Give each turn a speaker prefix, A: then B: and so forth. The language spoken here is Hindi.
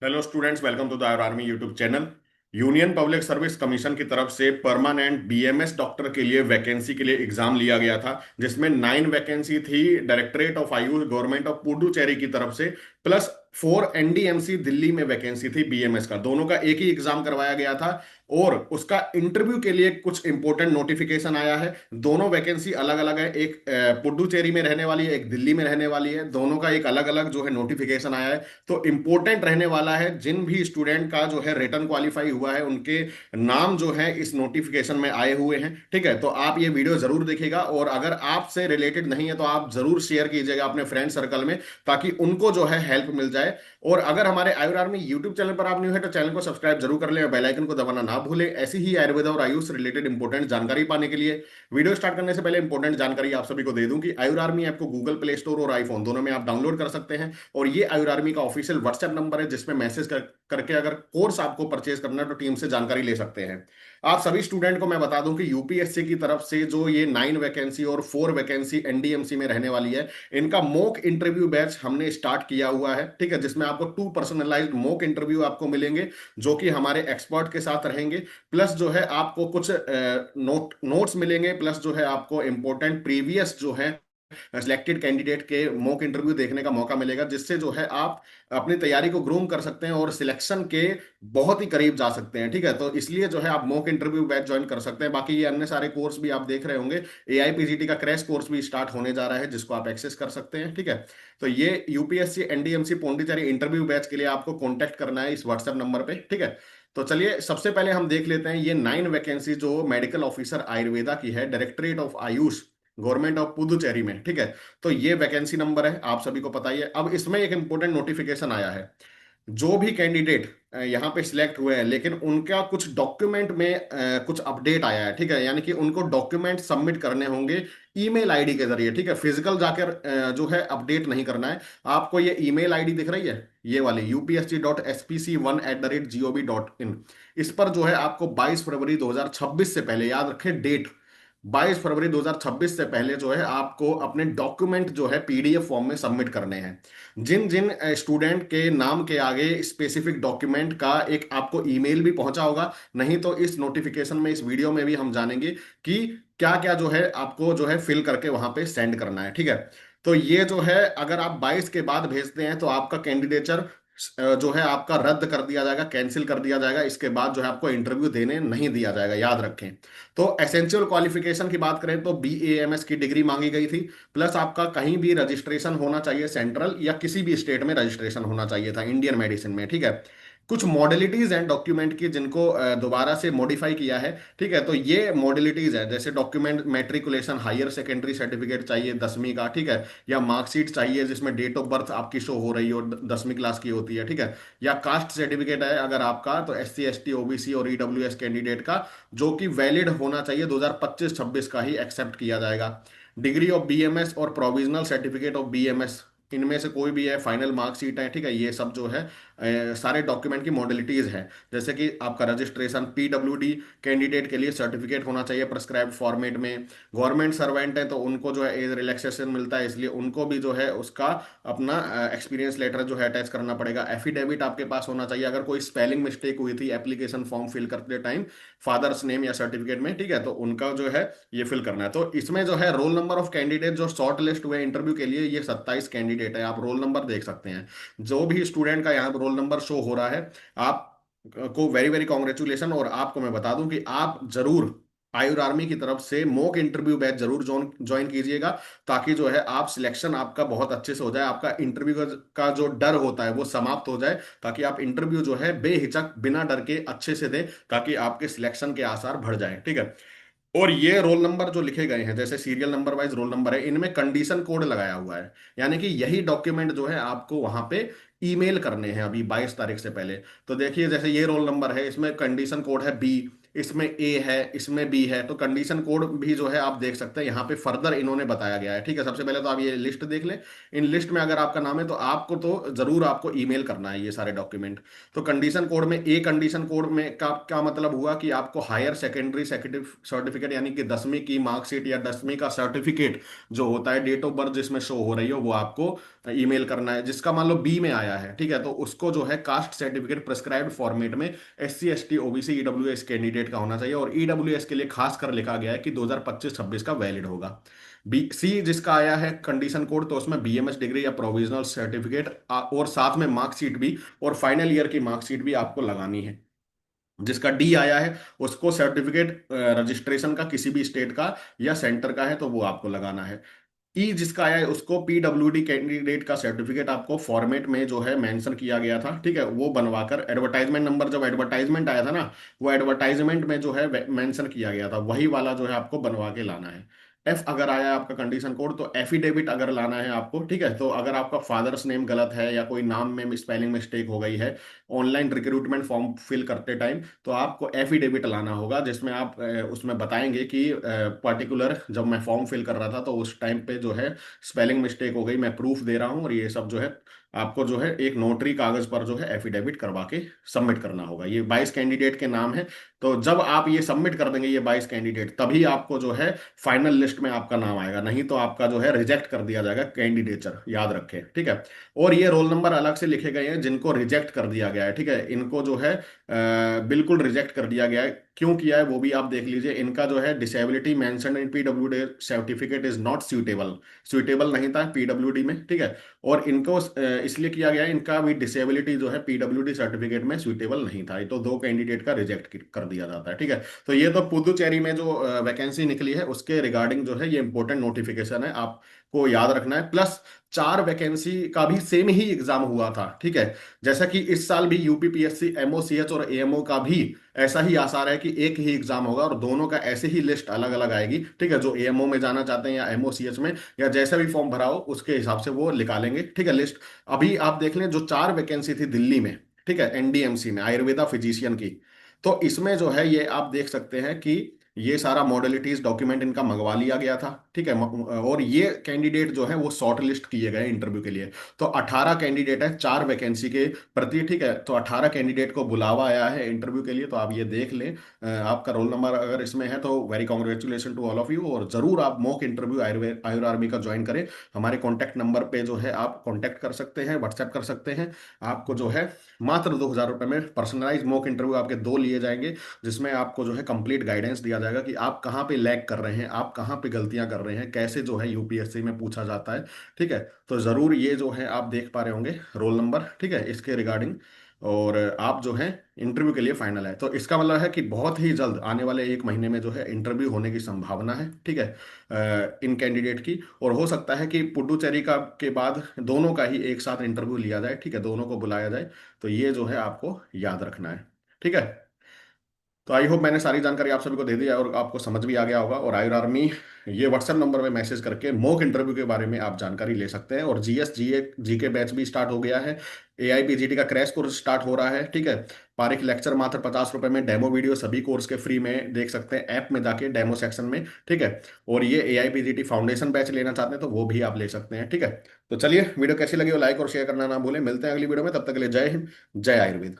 A: Hello students, welcome to the our army YouTube channel. Union public service commission की तरफ से परमानेंट बीएमएस डॉक्टर के लिए वैकेंसी के लिए एग्जाम लिया गया था, जिसमें 9 वैकेंसी थी directorate of Ayush government of Puducherry की तरफ से, प्लस 4 एनडीएमसी दिल्ली में वैकेंसी थी बीएमएस का। दोनों का एक ही एग्जाम करवाया गया था और उसका इंटरव्यू के लिए कुछ इंपॉर्टेंट नोटिफिकेशन आया है। दोनों वैकेंसी अलग अलग है, एक पुडुचेरी में रहने वाली है, एक दिल्ली में रहने वाली है। दोनों का एक अलग अलग जो है नोटिफिकेशन आया है। तो इंपॉर्टेंट रहने वाला है, जिन भी स्टूडेंट का जो है रिटर्न क्वालिफाई हुआ है उनके नाम जो है इस नोटिफिकेशन में आए हुए हैं। ठीक है, तो आप ये वीडियो जरूर देखिएगा और अगर आपसे रिलेटेड नहीं है तो आप जरूर शेयर कीजिएगा अपने फ्रेंड सर्कल में, ताकि उनको जो है हेल्प मिल जाए। और अगर हमारे आयुर आर्मी यूट्यूब चैनल पर आप न्यू है तो चैनल को सब्सक्राइब जरूर कर लें और बेल आइकन को दबाना ना भूलें, ऐसी ही आयुर्वेद और आयुष से रिलेटेड इंपॉर्टेंट जानकारी पाने के लिए। वीडियो स्टार्ट करने से पहले इंपॉर्टेंट जानकारी आप सभी को दे दूं कि आयुर आर्मी ऐप को गूगल प्ले स्टोर और आईफोन दोनों में आप डाउनलोड कर सकते हैं। और ये आयुर आर्मी का ऑफिशियल व्हाट्सएप नंबर है, जिसमें करके अगर कोर्स आपको परचेज करना है तो टीम से जानकारी ले सकते हैं। आप सभी स्टूडेंट को मैं बता दूं कि यूपीएससी की तरफ से जो ये 9 वैकेंसी और 4 वैकेंसी एनडीएमसी में रहने वाली है, इनका मॉक इंटरव्यू बैच हमने स्टार्ट किया हुआ है। ठीक है, जिसमें आपको 2 पर्सनलाइज्ड मॉक इंटरव्यू आपको मिलेंगे, जो कि हमारे एक्सपर्ट के साथ रहेंगे। प्लस जो है आपको कुछ नोट्स मिलेंगे, प्लस जो है आपको इंपॉर्टेंट प्रीवियस जो है सिलेक्टेड कैंडिडेट के मॉक इंटरव्यू देखने का मौका मिलेगा, जिससे जो है आप अपनी तैयारी को ग्रूम कर सकते हैं और सिलेक्शन के बहुत ही करीब जा सकते हैं। ठीक है, तो इसलिए जो है आप मॉक इंटरव्यू बैच ज्वाइन कर सकते हैं। बाकी ये अन्य सारे कोर्स भी आप देख रहे होंगे। एआईपीजीटी का क्रैश कोर्स भी स्टार्ट होने जा रहा है, जिसको आप एक्सेस कर सकते हैं। ठीक है, तो ये UPSC NDMC Pondicherry interview batch के लिए आपको कॉन्टेक्ट करना है इस व्हाट्सएप नंबर पे। ठीक है, तो चलिए सबसे पहले हम देख लेते हैं ये 9 वैकेंसी जो मेडिकल ऑफिसर आयुर्वेदा की है, directorate of Ayush government of Puducherry में। ठीक है, तो ये वैकेंसी नंबर है, आप सभी को पता ही है। अब इसमें एक इंपॉर्टेंट नोटिफिकेशन आया है। जो भी कैंडिडेट यहाँ पे सिलेक्ट हुए हैं, लेकिन उनका कुछ डॉक्यूमेंट में कुछ अपडेट आया है। ठीक है, यानी कि उनको डॉक्यूमेंट सबमिट करने होंगे ईमेल आईडी के जरिए। ठीक है, फिजिकल जाकर जो है अपडेट नहीं करना है। आपको ये ईमेल आईडी दिख रही है, ये वाली upsc.spc1@gov.in। इस पर जो है आपको 22 फरवरी 2026 से पहले, याद रखें डेट, 22 फरवरी 2026 से पहले जो है आपको अपने डॉक्यूमेंट जो है पीडीएफ फॉर्म में सबमिट करने हैं। जिन जिन स्टूडेंट के नाम के आगे स्पेसिफिक डॉक्यूमेंट का एक आपको ईमेल भी पहुंचा होगा, नहीं तो इस नोटिफिकेशन में, इस वीडियो में भी हम जानेंगे कि क्या क्या जो है आपको जो है फिल करके वहां पे सेंड करना है। ठीक है, तो ये जो है अगर आप 22 के बाद भेजते हैं तो आपका कैंडिडेचर जो है आपका रद्द कर दिया जाएगा, कैंसिल कर दिया जाएगा। इसके बाद जो है आपको इंटरव्यू देने नहीं दिया जाएगा, याद रखें। तो एसेंशियल क्वालिफिकेशन की बात करें तो बीएएमएस की डिग्री मांगी गई थी, प्लस आपका कहीं भी रजिस्ट्रेशन होना चाहिए, सेंट्रल या किसी भी स्टेट में रजिस्ट्रेशन होना चाहिए था इंडियन मेडिसिन में। ठीक है, कुछ मॉडलिटीज हैं डॉक्यूमेंट की, जिनको दोबारा से मॉडिफाई किया है। ठीक है, तो ये मॉडलिटीज है, जैसे document matriculation higher secondary certificate चाहिए 10वीं का। ठीक है, या मार्कशीट चाहिए जिसमें डेट ऑफ बर्थ आपकी शो हो रही हो, 10वीं क्लास की होती है। ठीक है, या कास्ट सर्टिफिकेट है अगर आपका, तो एससी एसटी ओबीसी और ईडब्ल्यूएस कैंडिडेट का, जो कि वैलिड होना चाहिए 2025-26 का ही एक्सेप्ट किया जाएगा। डिग्री ऑफ बीएमएस और प्रोविजनल सर्टिफिकेट ऑफ बीएमएस, इनमें से कोई भी है, फाइनल मार्कशीट है। ठीक है, ये सब जो है सारे डॉक्यूमेंट की मॉडलिटीज हैं। जैसे कि आपका रजिस्ट्रेशन, पीडब्ल्यूडी कैंडिडेट के लिए सर्टिफिकेट होना चाहिए प्रेस्क्राइब फॉर्मेट में। गवर्नमेंट सर्वेंट है तो उनको जो है एज रिलैक्सेशन मिलता है, इसलिए उनको भी जो है उसका अपना एक्सपीरियंस लेटर जो है अटैच करना पड़ेगा। एफिडेविट आपके पास होना चाहिए अगर कोई स्पेलिंग मिस्टेक हुई थी एप्लीकेशन फॉर्म फिल करते टाइम, फादर्स नेम या सर्टिफिकेट में। ठीक है, तो उनका जो है ये फिल करना है। तो इसमें जो है रोल नंबर ऑफ कैंडिडेट जो शॉर्ट लिस्ट हुए इंटरव्यू के लिए, ये 27 कैंडिडेट है। आप रोल नंबर देख सकते हैं, जो भी स्टूडेंट का यहाँ रोल नंबर शो हो रहा है, आप को वेरी वेरी कॉन्ग्रेचुलेशन। और आपको मैं बता दूं कि आप जरूर आयुर आर्मी की तरफ से मॉक इंटरव्यू बैच जरूर ज्वाइन कीजिएगा, ताकि जो है आप सिलेक्शन आपका बहुत अच्छे से हो जाए, आपका इंटरव्यू का जो डर होता है वो समाप्त हो जाए, ताकि आप इंटरव्यू जो है बेहिचक बिना डर के अच्छे से दें, ताकि आपके सिलेक्शन के आसार बढ़ जाए। ठीक है, और ये रोल नंबर जो लिखे गए हैं, जैसे serial number wise roll number है, इनमें कंडीशन कोड लगाया हुआ है, यानी कि यही डॉक्यूमेंट जो है आपको वहां पे ईमेल करने हैं अभी 22 तारीख से पहले। तो देखिए, जैसे ये रोल नंबर है, इसमें कंडीशन कोड है बी, इसमें ए है, इसमें बी है, तो कंडीशन कोड भी जो है आप देख सकते हैं यहाँ पे फर्दर इन्होंने बताया गया है। ठीक है, सबसे पहले तो आप ये लिस्ट देख लें। इन लिस्ट में अगर आपका नाम है तो आपको तो जरूर आपको ईमेल करना है ये सारे डॉक्यूमेंट। तो कंडीशन कोड में ए कंडीशन कोड में का क्या मतलब हुआ कि आपको हायर सेकेंडरी सर्टिफिकेट यानी कि 10वीं की मार्कशीट या 10वीं का सर्टिफिकेट जो होता है, डेट ऑफ बर्थ जिसमें शो हो रही हो, वो आपको ईमेल करना है। जिसका मान लो बी में आया है, ठीक है, तो उसको जो है कास्ट सर्टिफिकेट प्रेस्क्राइब्ड फॉर्मेट में SC ST OBC EWS candidate का होना चाहिए, और EWS के लिए खास कर लिखा गया है कि 2025-26 का वैलिड होगा। बी सी जिसका आया है कंडीशन कोड, तो उसमें BMS डिग्री या प्रोविजनल सर्टिफिकेट और साथ में मार्कशीट भी और फाइनल ईयर की मार्कशीट भी आपको लगानी है। जिसका डी आया है उसको सर्टिफिकेट रजिस्ट्रेशन का किसी भी स्टेट का या सेंटर का है तो वो आपको लगाना है। ई जिसका आया है उसको PWD कैंडिडेट का सर्टिफिकेट आपको फॉर्मेट में जो है मेंशन किया गया था, ठीक है, वो बनवाकर एडवर्टाइजमेंट नंबर जब एडवर्टाइजमेंट आया था ना, वो एडवर्टाइजमेंट में जो है मेंशन किया गया था वही वाला जो है आपको बनवा के लाना है। एफ अगर आया है आपका कंडीशन कोड तो एफिडेविट अगर लाना है आपको, ठीक है, तो अगर आपका फादर्स नेम गलत है या कोई नाम में स्पेलिंग मिस्टेक हो गई है ऑनलाइन रिक्रूटमेंट फॉर्म फिल करते टाइम, तो आपको एफिडेविट लाना होगा जिसमें आप उसमें बताएंगे कि पर्टिकुलर जब मैं फॉर्म फिल कर रहा था तो उस टाइम पे जो है स्पेलिंग मिस्टेक हो गई, मैं प्रूफ दे रहा हूँ, और ये सब जो है आपको जो है एक नोटरी कागज पर जो है एफिडेविट करवा के सबमिट करना होगा। ये 22 कैंडिडेट के नाम है, तो जब आप ये सबमिट कर देंगे ये 22 कैंडिडेट, तभी आपको जो है फाइनल लिस्ट में आपका नाम आएगा, नहीं तो आपका जो है रिजेक्ट कर दिया जाएगा कैंडिडेचर, याद रखें, ठीक है। और ये रोल नंबर अलग से लिखे गए हैं जिनको रिजेक्ट कर दिया गया है, ठीक है, इनको जो है बिल्कुल रिजेक्ट कर दिया गया है। क्यों किया है वो भी आप देख लीजिए। इनका जो है disability mention in PWD certificate is not suitable, suitable नहीं था PWD में, ठीक है, और इनको इसलिए किया गया है, इनका भी डिसेबिलिटी जो है PWD सर्टिफिकेट में सुटेबल नहीं था, ये तो दो कैंडिडेट का रिजेक्ट कर दिया जाता है, ठीक है। तो ये तो पुदुचेरी में जो वैकेंसी निकली है उसके रिगार्डिंग जो है ये इंपॉर्टेंट नोटिफिकेशन है, आपको याद रखना है। प्लस 4 वैकेंसी का भी सेम ही एग्जाम हुआ था, ठीक है, जैसा कि इस साल भी UPPSC MOCH और AMO का भी ऐसा ही आसार है कि एक ही एग्जाम होगा और दोनों का ऐसे ही लिस्ट अलग अलग आएगी, ठीक है, जो AMO में जाना चाहते हैं या MOCH में या जैसा भी फॉर्म भरा हो उसके हिसाब से वो निकालेंगे, ठीक है, लिस्ट। अभी आप देख लें जो 4 वैकेंसी थी दिल्ली में, ठीक है, NDMC में आयुर्वेदा फिजिशियन की, तो इसमें जो है ये आप देख सकते हैं कि ये सारा मॉडलिटीज डॉक्यूमेंट इनका मंगवा लिया गया था, ठीक है, और ये कैंडिडेट जो है वो शॉर्ट लिस्ट किए गए इंटरव्यू के लिए। तो 18 कैंडिडेट है 4 वैकेंसी के प्रति, ठीक है, तो 18 कैंडिडेट को बुलावा आया है इंटरव्यू के लिए, तो आप ये देख लें। आपका रोल नंबर अगर इसमें है तो very congratulation to all of you, और जरूर आप मॉक इंटरव्यू आयुर आर्मी का ज्वाइन करें। हमारे कॉन्टैक्ट नंबर पे जो है आप कॉन्टैक्ट कर सकते हैं, व्हाट्सएप कर सकते हैं। आपको जो है मात्र 2,000 रुपये में पर्सनलाइज मॉक इंटरव्यू आपके 2 लिए जाएंगे, जिसमें आपको जो है कंप्लीट गाइडेंस दिया जाएगा कि आप कहाँ पे लैग कर रहे हैं, आप कहाँ पे गलतियां कर रहे हैं, कैसे जो है UPSC में पूछा जाता है, ठीक है। तो जरूर ये जो है आप देख पा रहे होंगे रोल नंबर, ठीक है, इसके रिगार्डिंग, और आप जो है इंटरव्यू के लिए फाइनल है, तो इसका मतलब है कि बहुत ही जल्द आने वाले 1 महीने में जो है इंटरव्यू होने की संभावना है, ठीक है, इन कैंडिडेट की। और हो सकता है कि पुडुचेरी का के बाद दोनों का ही एक साथ इंटरव्यू लिया जाए, ठीक है, दोनों को बुलाया जाए। तो ये जो है आपको याद रखना है, ठीक है। तो आई होप मैंने सारी जानकारी आप सभी को दे दी और आपको समझ भी आ गया होगा। और आयुर आर्मी ये व्हाट्सएप नंबर पे मैसेज करके मॉक इंटरव्यू के बारे में आप जानकारी ले सकते हैं। और GS GK बैच भी स्टार्ट हो गया है, AIPGT का क्रैश कोर्स स्टार्ट हो रहा है, ठीक है। पारिक लेक्चर मात्र 50 रुपए में, डेमो वीडियो सभी कोर्स के फ्री में देख सकते हैं ऐप में जाके डेमो सेक्शन में, ठीक है। और ये AIPGT फाउंडेशन बैच लेना चाहते हैं तो वो भी आप ले सकते हैं, ठीक है। तो चलिए, वीडियो कैसी लगी हो लाइक और शेयर करना ना भूलें। मिलते हैं अगली वीडियो में, तब तक के लिए जय हिंद, जय आयुर्वेद।